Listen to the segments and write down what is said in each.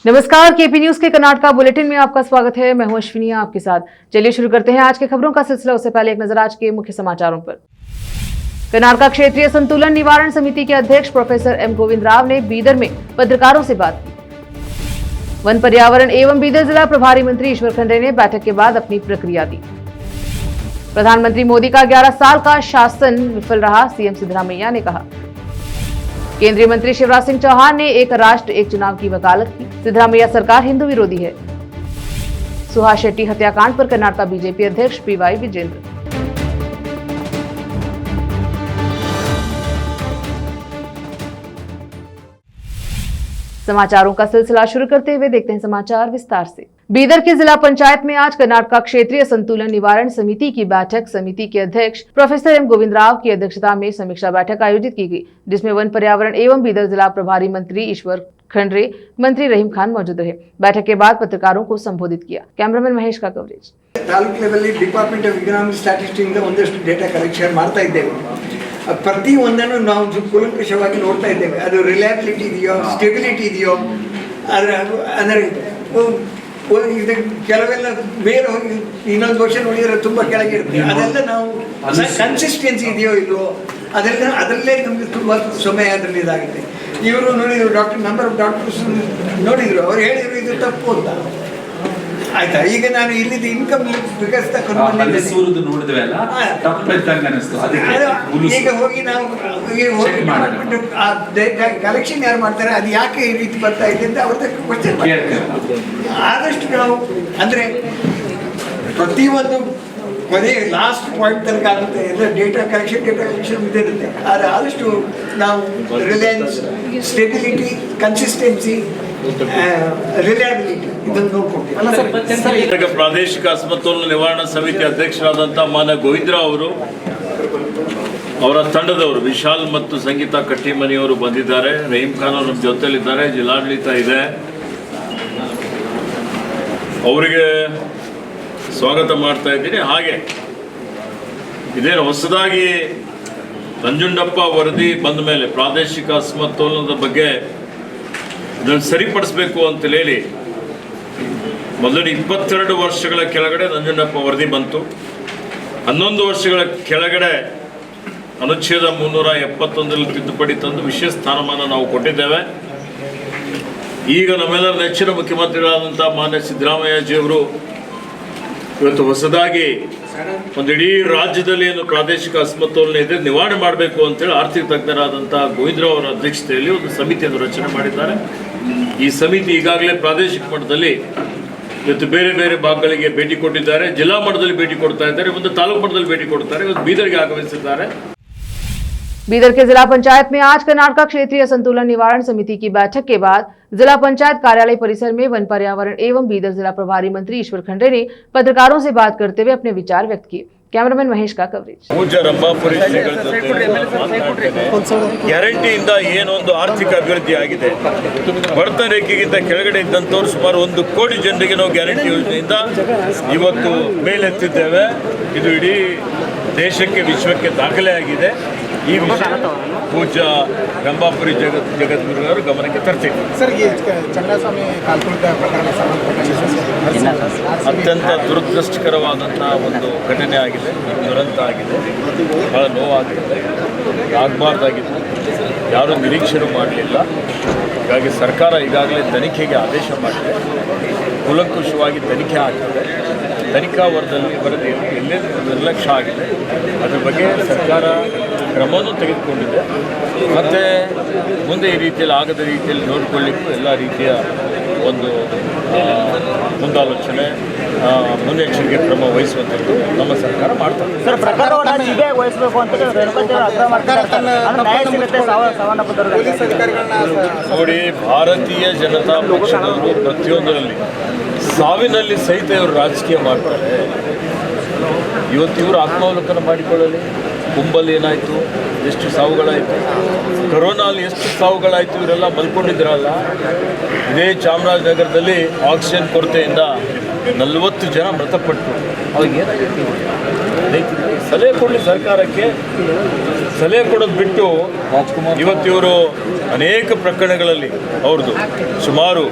नमस्कार, KP news के Karnataka bulletin में आपका स्वागत है। मैं हूं अश्विनी आपके साथ। चलिए शुरू करते हैं आज के खबरों का सिलसिला। उससे पहले एक नजर आज के मुख्य समाचारों पर। कर्नाटका क्षेत्रीय संतुलन निवारण समिति के अध्यक्ष प्रोफेसर एम गोविंद राव ने बीदर में पत्रकारों से बात की। वन पर्यावरण एवं बीदर जिला प्रभारी मंत्री ईश्वर खंडरे ने बैठक के बाद अपनी प्रतिक्रिया दी। प्रधानमंत्री मोदी का 11 साल का शासन विफल रहा, सीएम सिद्धरामैया ने कहा। केंद्रीय मंत्री शिवराज सिंह चौहान ने एक राष्ट्र एक चुनाव की वकालत की। सिद्धरामैया सरकार हिंदू विरोधी है। सुहास शेट्टी हत्याकांड पर कर्नाटका बीजेपी अध्यक्ष पीवाई विजेंद्र। समाचारों का सिलसिला शुरू करते हुए देखते हैं समाचार विस्तार से। बीदर के जिला पंचायत में आज कर्नाटका क्षेत्रीय संतुलन निवारण समिति की बैठक समिति के अध्यक्ष प्रोफेसर एम गोविंद राव की अध्यक्षता में समीक्षा बैठक आयोजित की गई, जिसमें वन पर्यावरण एवं बीदर जिला प्रभारी मंत्री ईश्वर खंडरे, मंत्री रहीम खान मौजूद रहे। बैठक के बाद पत्रकारों को संबोधित किया। कैमरामैन महेश का coverage. Taluk level department of economic statistics ಒಂದಷ್ಟು ಡೇಟಾ ಕಲೆಕ್ಷನ್ ಮಾಡ್ತಾ ಇದ್ದೇವೆ। ಪ್ರತಿ ಒಂದನ್ನು ನಾವು ಕೂಲಂಕಷವಾಗಿ ನೋಡ್ತಾ ಇದ್ದೇವೆ। ಅದು ರಿಲಯಬಿಲಿಟಿ ಇದೆಯೋ, ಸ್ಟೆಬಿಲಿಟಿ ಇದೆಯೋ, ಅಂದರೆ ಕೆಲವೆಲ್ಲ ಬೇರೆ ಹೋಗಿ ಇನ್ನೊಂದು ವರ್ಷ ನೋಡಿದರೆ ತುಂಬ ಕೆಳಗೆ ಇರುತ್ತೆ। ಅದೆಲ್ಲ ನಾವು ಕನ್ಸಿಸ್ಟೆನ್ಸಿ ಇದೆಯೋ ಇಲ್ವೋ ಅದರಲ್ಲೇ ನಮಗೆ ತುಂಬ ಸಮಯ ಅದರಲ್ಲಿ ಇದಾಗುತ್ತೆ। ಇವರು ನೋಡಿದ್ರು ನಂಬರ್ ಆಫ್ ಡಾಕ್ಟರ್ಸ್ ನೋಡಿದ್ರು, ಅವ್ರು ಹೇಳಿದ್ರು ಇದು ತಪ್ಪು ಅಂತ। ಆಯ್ತಾ, ಈಗ ನಾನು ಇಲ್ಲಿದ್ದು ಇನ್ಕಮ್ ಫಿಗರ್ಸ್ ಈಗ ಹೋಗಿ ನಾವು ಕಲೆಕ್ಷನ್ ಯಾರು ಮಾಡ್ತಾರೆ, ಅದು ಯಾಕೆ ಈ ರೀತಿ ಬರ್ತಾ ಇದೆ ಅಂತ ಅವ್ರ ಕ್ವಶನ್ ಆದಷ್ಟು ನಾವು ಅಂದರೆ ಪ್ರತಿಯೊಂದು ಕೊನೆ ಲಾಸ್ಟ್ ಪಾಯಿಂಟ್ ತನಕ ಆಗುತ್ತೆ ಎಲ್ಲ ಡೇಟಾ ಕಲೆಕ್ಷನ್ ಇದಿರುತ್ತೆ। ಆದರೆ ಆದಷ್ಟು ನಾವು ರಿಲಯನ್ಸ್, ಸ್ಟೆಬಿಲಿಟಿ, ಕನ್ಸಿಸ್ಟೆನ್ಸಿ, ರಿಲಯಬಿಲಿಟಿ ಇದನ್ನು ನೋಡ್ಕೊಳ್ತೀವಿ। ಪ್ರಾದೇಶಿಕ ಅಸಮತೋಲನ ನಿವಾರಣಾ ಸಮಿತಿ ಅಧ್ಯಕ್ಷರಾದಂತಹ ಮಾನ್ಯ ಗೋವಿಂದರಾವ್ ಅವರು ಅವರ ತಂಡದವರು ವಿಶಾಲ್ ಮತ್ತು ಸಂಗೀತಾ ಕಟ್ಟಿಮನಿಯವರು ಬಂದಿದ್ದಾರೆ। ರಹೀಮ್ ಖಾನ್ ಅವರು ನಮ್ಮ ಜೊತೆಲಿದ್ದಾರೆ, ಜಿಲ್ಲಾಡಳಿತ ಇದೆ, ಅವರಿಗೆ ಸ್ವಾಗತ ಮಾಡ್ತಾ ಇದ್ದೀನಿ। ಹಾಗೆ ಇದೇನು ಹೊಸದಾಗಿ ನಂಜುಂಡಪ್ಪ ವರದಿ ಬಂದ ಮೇಲೆ ಪ್ರಾದೇಶಿಕ ಅಸಮತೋಲನದ ಬಗ್ಗೆ ಇದನ್ನು ಸರಿಪಡಿಸಬೇಕು ಅಂತ ಹೇಳಿ ಮೊದಲು 22 ವರ್ಷಗಳ ಕೆಳಗಡೆ ನಂಜುಂಡಪ್ಪ ವರದಿ ಬಂತು। 11 ವರ್ಷಗಳ ಕೆಳಗಡೆ ಅನುಚ್ಛೇದ 371ರಲ್ಲಿ ತಿದ್ದುಪಡಿ ತಂದು ವಿಶೇಷ ಸ್ಥಾನಮಾನ ನಾವು ಕೊಟ್ಟಿದ್ದೇವೆ। ಈಗ ನಮ್ಮೆಲ್ಲರ ನೆಚ್ಚಿನ ಮುಖ್ಯಮಂತ್ರಿಗಳಾದಂಥ ಮಾನ್ಯ ಸಿದ್ದರಾಮಯ್ಯಜಿಯವರು ಇವತ್ತು ಹೊಸದಾಗಿ ಒಂದು ಇಡೀ ರಾಜ್ಯದಲ್ಲಿ ಏನು ಪ್ರಾದೇಶಿಕ ಅಸಮತೋಲನ ಇದೆ ನಿವಾರಣೆ ಮಾಡಬೇಕು ಅಂತೇಳಿ ಆರ್ಥಿಕ ತಜ್ಞರಾದಂಥ ಗೋವಿಂದರಾವ್ ಅವರ ಅಧ್ಯಕ್ಷತೆಯಲ್ಲಿ ಒಂದು ಸಮಿತಿಯನ್ನು ರಚನೆ ಮಾಡಿದ್ದಾರೆ। ಈ ಸಮಿತಿ ಈಗಾಗಲೇ ಪ್ರಾದೇಶಿಕ ಮಟ್ಟದಲ್ಲಿ ಇವತ್ತು ಬೇರೆ ಬೇರೆ ಭಾಗಗಳಿಗೆ ಭೇಟಿ ಕೊಟ್ಟಿದ್ದಾರೆ, ಜಿಲ್ಲಾ ಮಟ್ಟದಲ್ಲಿ ಭೇಟಿ ಕೊಡ್ತಾ ಇದ್ದಾರೆ, ಒಂದು ತಾಲೂಕು ಮಟ್ಟದಲ್ಲಿ ಭೇಟಿ ಕೊಡ್ತಾರೆ, ಇವತ್ತು ಬೀದರ್ಗೆ ಆಗಮಿಸಿದ್ದಾರೆ। बीदर के जिला पंचायत में आज कर्नाटका क्षेत्रीय संतुलन निवारण समिति की बैठक के बाद जिला पंचायत कार्यालय परिसर में वन पर्यावरण एवं बीदर जिला प्रभारी मंत्री ईश्वर खंडरे ने पत्रकारों से बात करते हुए अपने विचार व्यक्त किए। कैमरामैन महेश का कवरेज। ಪೂಜ್ಯ ರಂಭಾಪುರಿ ಗ್ಯಾರಂಟಿಯಿಂದ ಏನೊಂದು ಆರ್ಥಿಕ ಅಭಿವೃದ್ಧಿ ಆಗಿದೆ, ಬಡತನ ರೇಖೆಗಿಂತ ಕೆಳಗಡೆ ಇದ್ದಂಥವ್ರು ಸುಮಾರು 1 ಕೋಟಿ ಜನರಿಗೆ ನಾವು ಗ್ಯಾರಂಟಿ ಯೋಜನೆಯಿಂದ ಇವತ್ತು ಮೇಲೆತ್ತಿದ್ದೇವೆ। ಇದು ಇಡೀ ದೇಶಕ್ಕೆ ವಿಶ್ವಕ್ಕೆ ದಾಖಲೆ ಆಗಿದೆ। ಈ ವಿಷಯ ಪೂಜ್ಯ ರಂಭಾಪುರಿ ಜಗದ್ಗುರುವರು ಗಮನಕ್ಕೆ ತರ್ತೀವಿ। ಅತ್ಯಂತ ದುರದೃಷ್ಟಕರವಾದಂಥ ಒಂದು ಘಟನೆ ಆಗಿದೆ, ದುರಂತ ಆಗಿದೆ, ಬಹಳ ನೋವಾಗಿದೆ, ಆಗಬಾರ್ದಾಗಿತ್ತು, ಯಾರೂ ನಿರೀಕ್ಷೆ ಮಾಡಲಿಲ್ಲ। ಹೀಗಾಗಿ ಸರ್ಕಾರ ಈಗಾಗಲೇ ತನಿಖೆಗೆ ಆದೇಶ ಮಾಡಿದೆ, ಕೂಲಂಕುಷವಾಗಿ ತನಿಖೆ ಆಗ್ತದೆ। ತನಿಖಾ ವರದಿ ಎಲ್ಲೇ ನಿರ್ಲಕ್ಷ್ಯ ಆಗಿದೆ, ಅದರ ಬಗ್ಗೆ ಸರ್ಕಾರ ಕ್ರಮವನ್ನು ತೆಗೆದುಕೊಂಡಿದೆ। ಮತ್ತು ಮುಂದೆ ಈ ರೀತಿಯಲ್ಲಿ ಆಗದ ರೀತಿಯಲ್ಲಿ ನೋಡಿಕೊಳ್ಳಿಕ್ಕೂ ಎಲ್ಲ ರೀತಿಯ ಒಂದು ಮುಂದಾಲೋಚನೆ, ಮುನ್ನೆಚ್ಚರಿಕೆ ಕ್ರಮ ವಹಿಸುವಂಥದ್ದು ನಮ್ಮ ಸರ್ಕಾರ ಮಾಡ್ತಾರೆ। ನೋಡಿ, ಭಾರತೀಯ ಜನತಾ ಪಕ್ಷದವರು ಪ್ರತಿಯೊಂದರಲ್ಲಿ ಸಾವಿನಲ್ಲಿ ಸಹಿತ ಇವರು ರಾಜಕೀಯ ಮಾಡ್ತಾರೆ। ಇವತ್ತು ಇವರು ಆತ್ಮಾವಲೋಕನ ಮಾಡಿಕೊಳ್ಳಲಿ। ಕುಂಬಲ್ಲಿ ಏನಾಯಿತು, ಎಷ್ಟು ಸಾವುಗಳಾಯಿತು, ಕೊರೋನಲ್ಲಿ ಎಷ್ಟು ಸಾವುಗಳಾಯಿತು, ಇವರೆಲ್ಲ ಮಲ್ಕೊಂಡಿದ್ರಲ್ಲ। ಇದೇ ಚಾಮರಾಜನಗರದಲ್ಲಿ ಆಕ್ಸಿಜನ್ ಕೊರತೆಯಿಂದ 40 ಜನ ಮೃತಪಟ್ಟರು। ಅವಾಗ ಏನಾಗಿತ್ತು? ಸಲಹೆ ಕೊಡಲಿ ಸರ್ಕಾರಕ್ಕೆ, ಸಲಹೆ ಕೊಡೋದು ಬಿಟ್ಟು ಇವತ್ತು ಇವರು ಅನೇಕ ಪ್ರಕರಣಗಳಲ್ಲಿ ಅವ್ರದ್ದು ಸುಮಾರು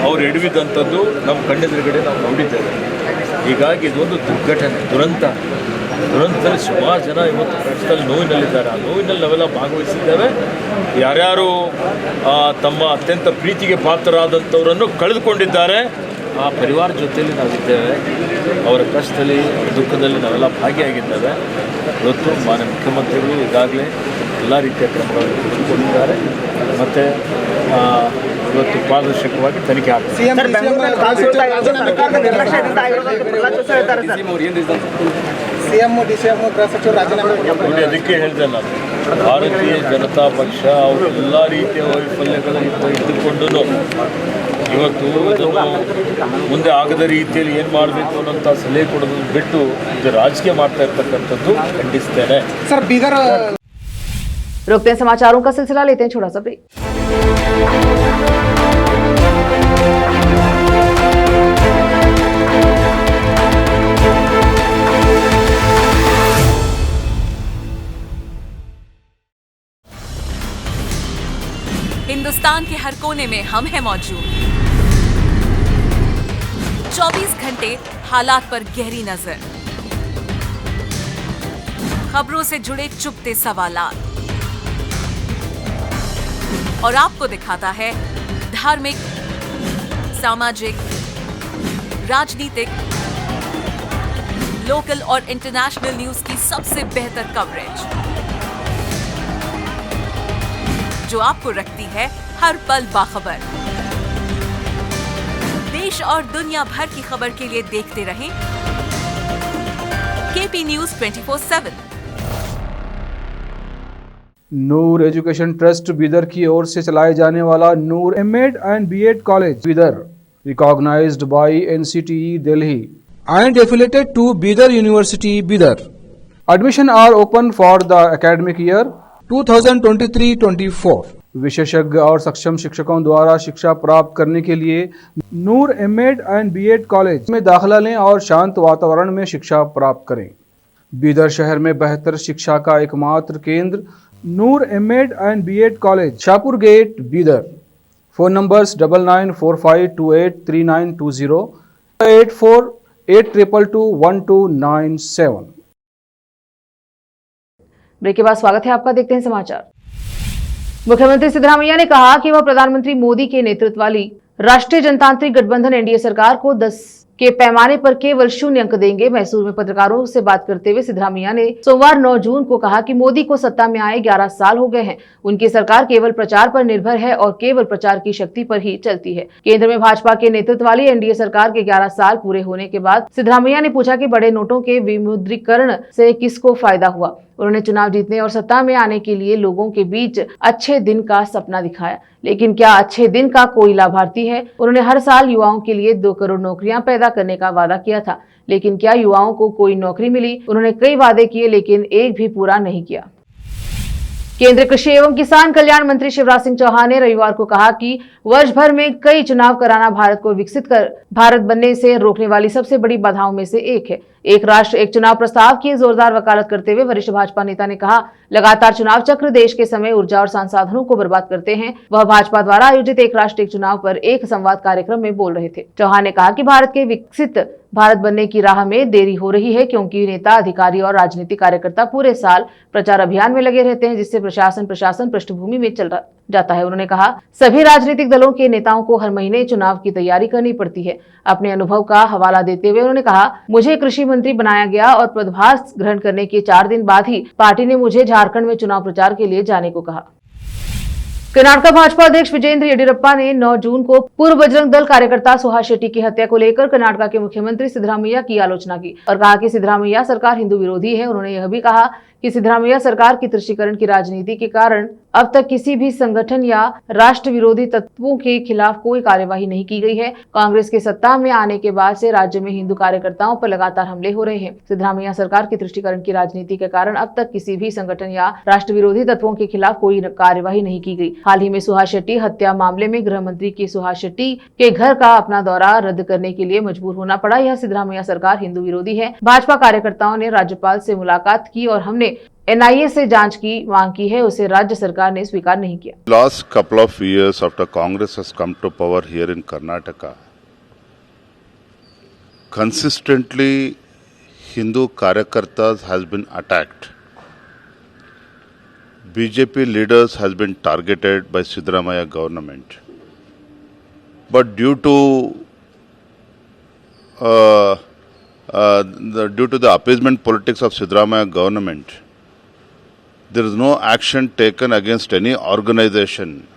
ಅವ್ರು ಎಡವಿದಂಥದ್ದು ನಮ್ಮ ಕಣ್ಣೆದುರುಗಡೆ ನಾವು ನೋಡಿದ್ದೇವೆ. ಹೀಗಾಗಿ ಇದೊಂದು ದುರ್ಘಟನೆ, ದುರಂತದಲ್ಲಿ ಸುಮಾರು ಜನ ಇವತ್ತು ಕಷ್ಟದಲ್ಲಿ ನೋವಿನಲ್ಲಿದ್ದಾರೆ. ಆ ನೋವಿನಲ್ಲಿ ನಾವೆಲ್ಲ ಭಾಗವಹಿಸಿದ್ದೇವೆ. ಯಾರ್ಯಾರು ತಮ್ಮ ಅತ್ಯಂತ ಪ್ರೀತಿಗೆ ಪಾತ್ರರಾದಂಥವರನ್ನು ಕಳೆದುಕೊಂಡಿದ್ದಾರೆ, ಆ ಪರಿವಾರ ಜೊತೆಯಲ್ಲಿ ನಾವಿದ್ದೇವೆ. ಅವರ ಕಷ್ಟದಲ್ಲಿ ದುಃಖದಲ್ಲಿ ನಾವೆಲ್ಲ ಭಾಗಿಯಾಗಿದ್ದೇವೆ. ಇವತ್ತು ಮಾನ್ಯ ಮುಖ್ಯಮಂತ್ರಿಗಳು ಈಗಾಗಲೇ ಎಲ್ಲ ರೀತಿಯ ಕ್ರಮಗಳನ್ನು ತೆಗೆದುಕೊಂಡಿದ್ದಾರೆ ಮತ್ತು ಇವತ್ತು ಪಾರದರ್ಶಕವಾಗಿ ತನಿಖೆ ಆಗ್ತದೆ. ನೋಡಿ, ಅದಕ್ಕೆ ಹೇಳಿದೆ ನಾನು, ಭಾರತೀಯ ಜನತಾ ಪಕ್ಷ ಅವರು ಎಲ್ಲ ರೀತಿಯ ವೈಫಲ್ಯಗಳನ್ನು ಇದ್ದುಕೊಂಡು ಇವತ್ತು ಇದನ್ನು ಮುಂದೆ ಆಗದ ರೀತಿಯಲ್ಲಿ ಏನು ಮಾಡಬೇಕು ಅನ್ನೋಂಥ ಸಲಹೆ ಕೊಡೋದನ್ನು ಬಿಟ್ಟು ಇದು ರಾಜಕೀಯ ಮಾಡ್ತಾ ಇರ್ತಕ್ಕಂಥದ್ದು ಖಂಡಿಸ್ತೇನೆ. ಸರ್, ಬೀದರ್ रुकते हैं, समाचारों का सिलसिला लेते हैं छोटा सा ब्रेक। हिंदुस्तान के हर कोने में हम हैं मौजूद। 24 घंटे हालात पर गहरी नजर, खबरों से जुड़े चुपते सवालात और आपको दिखाता है धार्मिक, सामाजिक, राजनीतिक, लोकल और इंटरनेशनल न्यूज की सबसे बेहतर कवरेज, जो आपको रखती है हर पल बाखबर। देश और दुनिया भर की खबर के लिए देखते रहें KP news 24/7। Noor education trust Bidar की ओर से चलाए जाने वाला Noor M Ed and B Ed college Bidar, recognised by NCTE Delhi and affiliated to Bidar University Bidar. Admission are open for the academic year 2023-24. विशेषज्ञ और सक्षम शिक्षकों द्वारा शिक्षा प्राप्त करने के लिए नूर एमएड एंड बीएड कॉलेज में दाखिला लें और शांत वातावरण में शिक्षा प्राप्त करें। बीदर शहर में बेहतर शिक्षा का एकमात्र केंद्र Noor M Ed and B Ed college, Shahpur gate, Bidar. Phone numbers 9945283920, 8482221297। Break के बाद स्वागत है आपका, देखते हैं समाचार। मुख्यमंत्री सिद्धरामैया ने कहा कि वह प्रधानमंत्री मोदी के नेतृत्व वाली राष्ट्रीय जनतांत्रिक गठबंधन एनडीए सरकार को 10 के पैमाने पर केवल 0 अंक देंगे। मैसूर में पत्रकारों से बात करते हुए सिद्धरामैया ने सोमवार 9 जून को कहा कि मोदी को सत्ता में आए 11 साल हो गए हैं। उनकी सरकार केवल प्रचार पर निर्भर है और केवल प्रचार की शक्ति पर ही चलती है। केंद्र में भाजपा के नेतृत्व वाली एनडीए सरकार के 11 साल पूरे होने के बाद सिद्धरामैया ने पूछा कि बड़े नोटों के विमुद्रीकरण से किसको फायदा हुआ। उन्होंने चुनाव जीतने और सत्ता में आने के लिए लोगों के बीच अच्छे दिन का सपना दिखाया, लेकिन क्या अच्छे दिन का कोई लाभार्थी है? उन्होंने हर साल युवाओं के लिए 2 करोड़ नौकरियां पैदा करने का वादा किया था, लेकिन क्या युवाओं को कोई नौकरी मिली? उन्होंने कई वादे किए, लेकिन एक भी पूरा नहीं किया। केंद्रीय कृषि एवं किसान कल्याण मंत्री शिवराज सिंह चौहान ने रविवार को कहा कि वर्ष भर में कई चुनाव कराना भारत को विकसित कर भारत बनने से रोकने वाली सबसे बड़ी बाधाओं में से एक है। एक राष्ट्र एक चुनाव प्रस्ताव की जोरदार वकालत करते हुए वरिष्ठ भाजपा नेता ने कहा, लगातार चुनाव चक्र देश के समय, ऊर्जा और संसाधनों को बर्बाद करते हैं। वह भाजपा द्वारा आयोजित एक राष्ट्र एक चुनाव पर एक संवाद कार्यक्रम में बोल रहे थे। चौहान ने कहा कि भारत के विकसित भारत बनने की राह में देरी हो रही है, क्योंकि नेता, अधिकारी और राजनीतिक कार्यकर्ता पूरे साल प्रचार अभियान में लगे रहते हैं, जिससे प्रशासन पृष्ठभूमि में चल जाता है। उन्होंने कहा, सभी राजनीतिक दलों के नेताओं को हर महीने चुनाव की तैयारी करनी पड़ती है। अपने अनुभव का हवाला देते हुए उन्होंने कहा, मुझे कृषि मंत्री बनाया गया और पदभार ग्रहण करने के 4 दिन बाद ही पार्टी ने मुझे झारखंड में चुनाव प्रचार के लिए जाने को कहा। कर्नाटक भाजपा अध्यक्ष विजेंद्र येडियुरप्पा ने 9 जून को पूर्व बजरंग दल कार्यकर्ता सुहास शेट्टी की हत्या को लेकर कर्नाटक के मुख्यमंत्री सिद्धरामैया की आलोचना की और कहा कि सिद्धरामैया सरकार हिंदू विरोधी है। उन्होंने यह भी कहा कि सिद्धरामैया सरकार की तुष्टीकरण की राजनीति के कारण अब तक किसी भी संगठन या राष्ट्र विरोधी तत्वों के खिलाफ कोई कार्यवाही नहीं की गई है। कांग्रेस के सत्ता में आने के बाद से राज्य में हिंदू कार्यकर्ताओं पर लगातार हमले हो रहे हैं। सिद्धरामैया सरकार की तुष्टीकरण की राजनीति के कारण अब तक किसी भी संगठन या राष्ट्र विरोधी तत्वों के खिलाफ कोई कार्यवाही नहीं की गई। हाल ही में सुहास शेट्टी हत्या मामले में गृह मंत्री की सुहास शेट्टी के घर का अपना दौरा रद्द करने के लिए मजबूर होना पड़ा। यह सिद्धरामैया सरकार हिंदू विरोधी है। भाजपा कार्यकर्ताओं ने राज्यपाल से मुलाकात की और हमने जिन्होंने एनआईए से जांच की मांग की है, उसे राज्य सरकार ने स्वीकार नहीं किया। Last couple of years after Congress has come to power here in Karnataka, consistently Hindu Karyakartas has been attacked. BJP leaders has been targeted by Siddaramaiah government. But due to the appeasement politics of Siddaramaiah government, there is no action taken against any organization,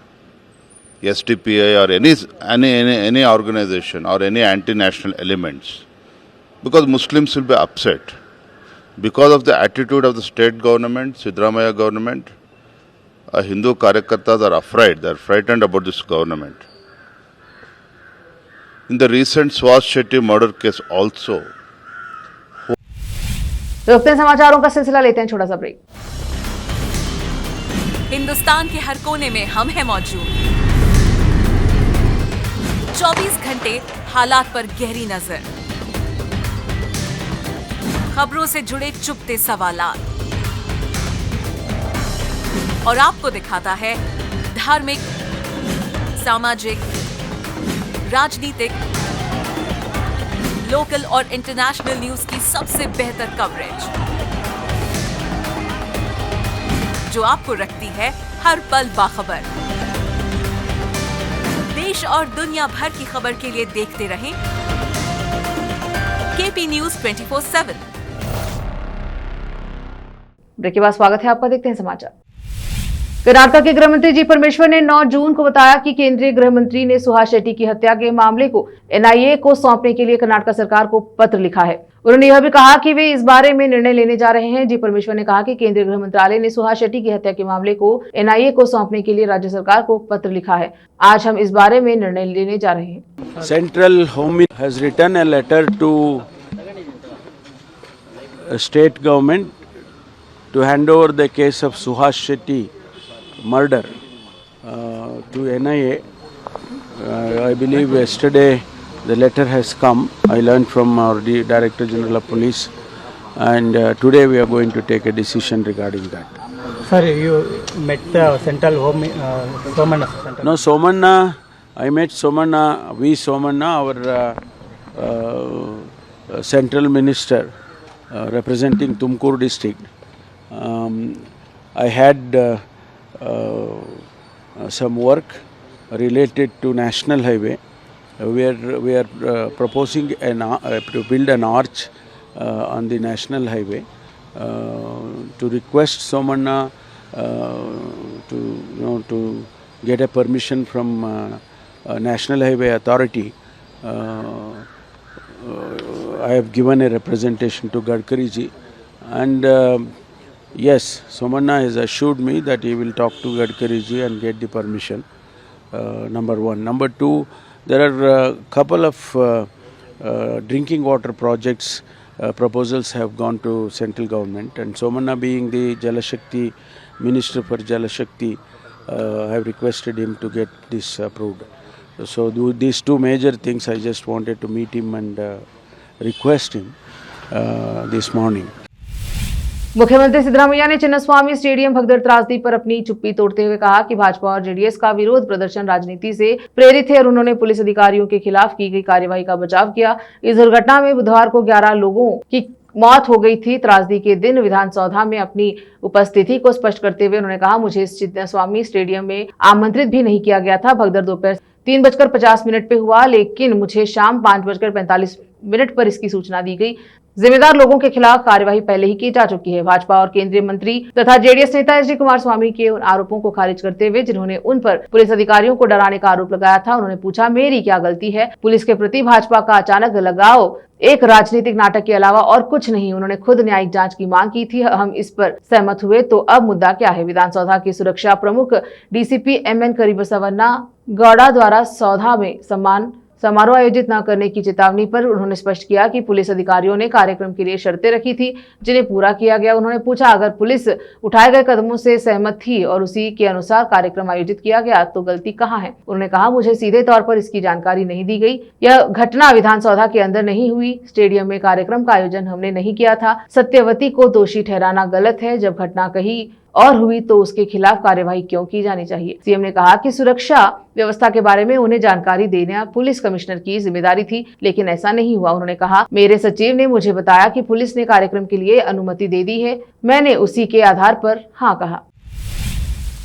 SDPI or any organization or any anti-national elements, because Muslims will be upset. Because of the attitude of the state government, Siddaramaiah government, Hindu Karyakartas are afraid, they are frightened about this government. In the recent Swaz Shetty murder case also, रोकते हैं समाचारों का सिलसिला, लेते हैं छोटा सा break. Hindustan के हर कोने में हम हैं मौजूद। 24 घंटे हालात पर गहरी नजर, खबरों से जुड़े चुपते सवालात, और आपको दिखाता है धार्मिक, सामाजिक, राजनीतिक, लोकल और इंटरनेशनल न्यूज की सबसे बेहतर कवरेज, जो आपको रखती है हर पल बाखबर। देश और दुनिया भर की खबर के लिए देखते रहें केपी न्यूज 24/7। ब्रेक के बाद स्वागत है आपका, देखते हैं समाचार। कर्नाटक के गृह मंत्री जी परमेश्वर ने 9 जून को बताया कि केंद्रीय गृह मंत्री ने सुहास शेट्टी की हत्या के मामले को एनआईए को सौंपने के लिए कर्नाटक सरकार को पत्र लिखा है। उन्होंने यह भी कहा कि वे इस बारे में निर्णय लेने जा रहे हैं। जी परमेश्वर ने कहा कि केंद्रीय गृह मंत्रालय ने सुहास शेट्टी की हत्या के मामले को एनआईए को सौंपने के लिए राज्य सरकार को पत्र लिखा है। आज हम इस बारे में निर्णय लेने जा रहे हैं। Central Home has written a letter to state government to hand over the case of Suhas Shetty murder to NIA. I believe yesterday the letter has come. I learned from our Director General of Police, and today we are going to take a decision regarding that. Sir, you met the Central Home Somanna. No, Somanna, I met Somanna, Somanna, our Central Minister representing Tumkur district. I had some work related to National Highway. We are proposing to build an arch on the National Highway to request Somanna to get a permission from National Highway Authority. I have given a representation to Gadkari ji, and yes, Somanna has assured me that he will talk to Gadkari ji and get the permission. Number one. Number two, there are a couple of drinking water projects proposals have gone to central government, and Somanna being the Jalashakti Minister for Jalashakti, I have requested him to get this approved. So these two major things I just wanted to meet him and request him this morning. मुख्यमंत्री सिद्धरामैया ने Chinnaswamy stadium भगदड़ त्रासदी पर अपनी चुप्पी तोड़ते हुए कहा कि भाजपा और जेडीएस का विरोध प्रदर्शन राजनीति से प्रेरित है और उन्होंने पुलिस अधिकारियों के खिलाफ की गई कार्यवाही का बचाव किया। इस दुर्घटना में बुधवार को 11 लोगों की मौत हो गई थी। त्रासदी के दिन विधानसौधा में अपनी उपस्थिति को स्पष्ट करते हुए उन्होंने कहा, मुझे इस चिन्नस्वामी स्टेडियम में आमंत्रित भी नहीं किया गया था। भगदड़ दोपहर 3:50 पे हुआ, लेकिन मुझे शाम 5:45 पर इसकी सूचना दी गई। जिम्मेदार लोगों के खिलाफ कार्यवाही पहले ही की जा चुकी है। भाजपा और केंद्रीय मंत्री तथा जेडीएस नेता एच डी कुमारस्वामी के उन आरोपों को खारिज करते हुए जिन्होंने उन पर पुलिस अधिकारियों को डराने का आरोप लगाया था, उन्होंने पूछा, मेरी क्या गलती है? पुलिस के प्रति भाजपा का अचानक लगाव एक राजनीतिक नाटक के अलावा और कुछ नहीं। उन्होंने खुद न्यायिक जांच की मांग की थी, हम इस पर सहमत हुए, तो अब मुद्दा क्या है? विधानसौधा की सुरक्षा प्रमुख डीसीपी एमएन करीबसवन्ना गौड़ा द्वारा सौधा में सम्मान समारोह आयोजित न करने की चेतावनी पर उन्होंने स्पष्ट किया कि पुलिस अधिकारियों ने कार्यक्रम के लिए शर्तें रखी थी जिन्हें पूरा किया गया। उन्होंने पूछा, अगर पुलिस उठाए गए कदमों से सहमत थी और उसी के अनुसार कार्यक्रम आयोजित किया गया तो गलती कहाँ है। उन्होंने कहा, मुझे सीधे तौर पर इसकी जानकारी नहीं दी गई। यह घटना विधानसौधा के अंदर नहीं हुई। स्टेडियम में कार्यक्रम का आयोजन हमने नहीं किया था। सत्यवती को दोषी ठहराना गलत है। जब घटना कहीं और हुई तो उसके खिलाफ कार्यवाही क्यों की जानी चाहिए। सीएम ने कहा कि सुरक्षा व्यवस्था के बारे में उन्हें जानकारी देना पुलिस कमिश्नर की जिम्मेदारी थी, लेकिन ऐसा नहीं हुआ। उन्होंने कहा, मेरे सचिव ने मुझे बताया कि पुलिस ने कार्यक्रम के लिए अनुमति दे दी है। मैंने उसी के आधार पर हाँ कहा।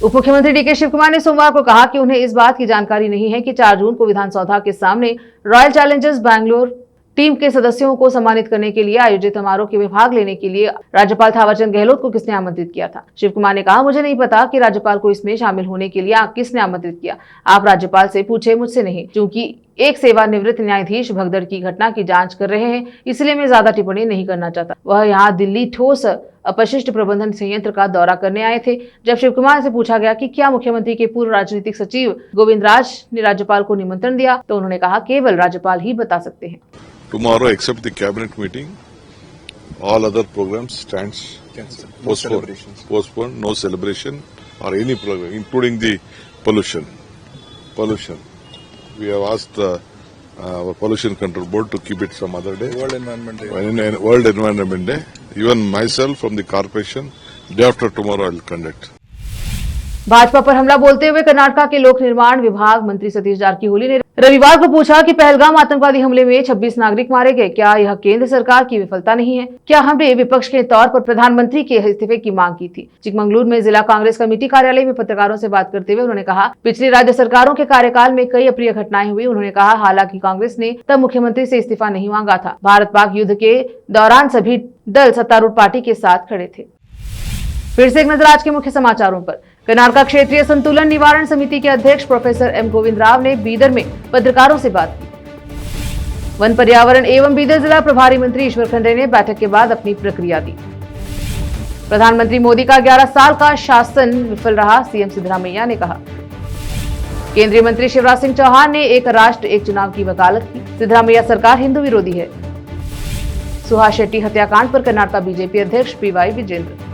उप मुख्यमंत्री डीके शिव कुमार ने सोमवार को कहा कि उन्हें इस बात की जानकारी नहीं है कि 4 जून को विधानसौधा के सामने रॉयल चैलेंजर्स बैंगलोर टीम के सदस्यों को सम्मानित करने के लिए आयोजित समारोह के भाग लेने के लिए राज्यपाल थावरचंद गहलोत को किसने आमंत्रित किया था। शिव कुमार ने कहा, मुझे नहीं पता कि राज्यपाल को इसमें शामिल होने के लिए किसने आमंत्रित किया। आप राज्यपाल से पूछे, मुझसे नहीं। क्योंकि एक सेवानिवृत्त न्यायाधीश भगदड़ की घटना की जांच कर रहे हैं, इसलिए मैं ज्यादा टिप्पणी नहीं करना चाहता। वह यहाँ दिल्ली ठोस अपशिष्ट प्रबंधन संयंत्र का दौरा करने आए थे। जब शिव कुमार से पूछा गया कि क्या मुख्यमंत्री के पूर्व राजनीतिक सचिव गोविंद राज ने राज्यपाल को निमंत्रण दिया, तो उन्होंने कहा, केवल राज्यपाल ही बता सकते हैं। Tomorrow, except the cabinet meeting, all other programs stands postponed, no celebration or any program, including the pollution. We have asked our pollution control board to keep it some other day. World Environment Day. World Environment Day. Even myself from the corporation, day after tomorrow I will conduct. Bhajpa पर हमला बोलते हुए कर्नाटक के लोक निर्माण विभाग मंत्री सतीश जारकीहोली ने रविवार को पूछा कि पहलगाम आतंकवादी हमले में 26 नागरिक मारे गए। क्या यह केंद्र सरकार की विफलता नहीं है? क्या हमने विपक्ष के तौर पर प्रधानमंत्री के इस्तीफे की मांग की थी? चिकमंगलुरु में जिला कांग्रेस कमेटी कार्यालय में पत्रकारों से बात करते हुए उन्होंने कहा, पिछली राज्य सरकारों के कार्यकाल में कई अप्रिय घटनाएं हुई। उन्होंने कहा, हालांकि कांग्रेस ने तब मुख्यमंत्री से इस्तीफा नहीं मांगा था। भारत पाक युद्ध के दौरान सभी दल सत्तारूढ़ पार्टी के साथ खड़े थे। फिर से एक नजर आज के मुख्य समाचारों पर। कर्नाटक क्षेत्रीय संतुलन निवारण समिति के अध्यक्ष प्रोफेसर एम गोविंद राव ने बीदर में पत्रकारों से बात की। वन पर्यावरण एवं बीदर जिला प्रभारी मंत्री ईश्वर खंडे ने बैठक के बाद अपनी प्रतिक्रिया दी। प्रधानमंत्री मोदी का 11 साल का शासन विफल रहा, सीएम सिद्धरामैया ने कहा। केंद्रीय मंत्री शिवराज सिंह चौहान ने एक राष्ट्र एक चुनाव की वकालत की। सिद्धरामैया सरकार हिंदू विरोधी है। सुहास शेट्टी हत्याकांड पर कर्नाटक बीजेपी अध्यक्ष पीवाई विजेंद्र।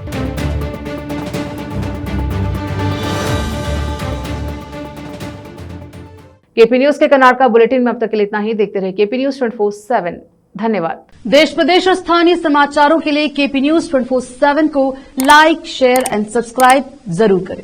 केपी न्यूज के कर्नाटक बुलेटिन में अब तक के लिए इतना ही। देखते रहे केपी न्यूज 24/7। धन्यवाद। देश प्रदेश और स्थानीय समाचारों के लिए केपी न्यूज 24/7 को लाइक, शेयर एंड सब्सक्राइब जरूर करें।